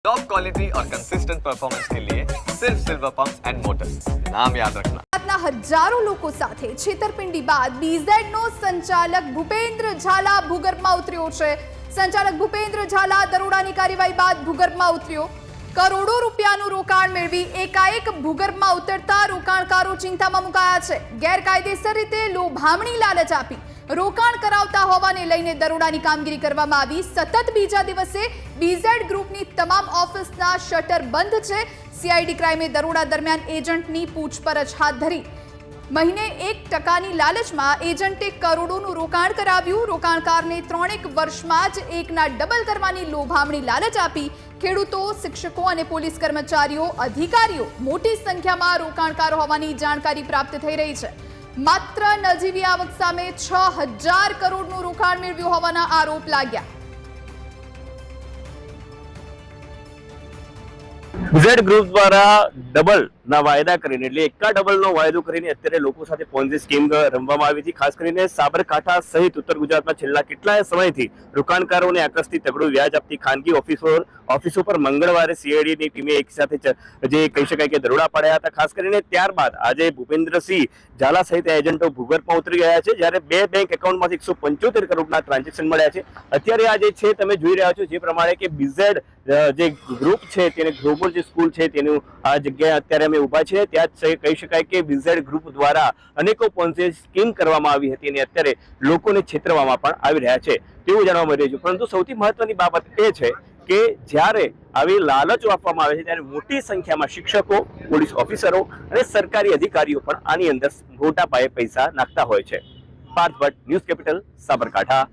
Top quality और consistent performance के लिए सिर्फ सिल्वर पंप्स एंड मोटर्स, नाम याद रखना। ગુજરાતના હજારો લોકો સાથે છેતરપિંડી બાદ બીઝેડનો સંચાલક ભૂપેન્દ્ર ઝાલા ભૂગર્ભમાં ઉતર્યો છે। સંચાલક ભૂપેન્દ્ર ઝાલા દરોડાની કાર્યવાહી બાદ ભૂગર્ભમાં ઉતર્યો। કરોડો રૂપિયાનું રોકાણ મેળવી એકાએક ભૂગર્ભમાં ઉતરતા રોકાણકારો ચિંતામાં મુકાયા છે। ગેરકાયદેસર રીતે લોભામણી લાલચ આપી રોકાણ કરાવતા હોવાને લઈને દરોડાની કામગીરી કરવામાં આવી। સતત બીજા દિવસે બીઝેડ ગ્રુપની તમામ ઓફિસના શટર બંધ છે। સીઆઈડી ક્રાઇમે દરોડા દરમિયાન એજન્ટની પૂછપરછ હાથ ધરી। મહિને 1% લાલચમાં એજન્ટે કરોડોનું રોકાણ કરાવ્યું। રોકાણકારને 3 વર્ષમાં જ એકના ડબલ કરવાની લોભામણી લાલચ આપી। ખેડૂતો, શિક્ષકો અને પોલીસ કર્મચારીઓ, અધિકારીઓ મોટી સંખ્યામાં રોકાણકારો હોવાની જાણકારી પ્રાપ્ત થઈ રહી છે। માત્ર નજીવી આવક સામે 6000 કરોડનું રોકાણ મેળવ્યું હોવાના આરોપ લાગ્યા। બીઝેડ ગ્રુપ દ્વારા ડબલ ના વાયદા કરીને એટલે એકા ડબલ નો વાયદો કરીને અત્યારે લોકો સાથે પોન્જી સ્કીમ રમવામાં આવી હતી। ખાસ કરીને સાબરકાંઠા સહિત ઉત્તર ગુજરાતમાં છેલ્લા કેટલાય સમયથી રોકાણકારોને આકર્ષતી તગડું વ્યાજ આપતી ખાનગી ઓફિસો પર મંગળવારે સીઆઈડીની ટીમે એક સાથે જે કહી શકાય કે દરોડા પાડ્યા હતા। ખાસ કરીને ત્યારબાદ આજે ભૂપેન્દ્રસિંહ ઝાલા સહિત એજન્ટો ભૂગર્ભમાં ઉતરી ગયા છે, જ્યારે 2 બેંક એકાઉન્ટમાંથી 175 કરોડના ટ્રાન્ઝેક્શન મળ્યા છે। અત્યારે આ જે છે તમે જોઈ રહ્યા છો જે પ્રમાણે કે બીઝેડ જે ગ્રુપ છે તેને ગ્લોબલ જે સ્કૂલ છે તેનું આ જગ્યાએ અત્યારે અમે ઉભા છે। ત્યાં જ કહી શકાય કે બીઝેડ ગ્રુપ દ્વારા અનેકો પોન્જી સ્કીમ કરવામાં આવી હતી અને અત્યારે લોકોને છેતરવામાં પણ આવી રહ્યા છે તેવું જાણવા મળી રહ્યું છે। પરંતુ સૌથી મહત્વની બાબત એ છે કે જ્યારે આવી લાલચો આપવામાં આવે છે ત્યારે મોટી સંખ્યામાં શિક્ષકો, પોલીસ ઓફિસરો અને સરકારી અધિકારીઓ પણ આની અંદર મોટા પાયે પૈસા નાખતા હોય છે। Parth Bhatt, news capital, Sabarkantha.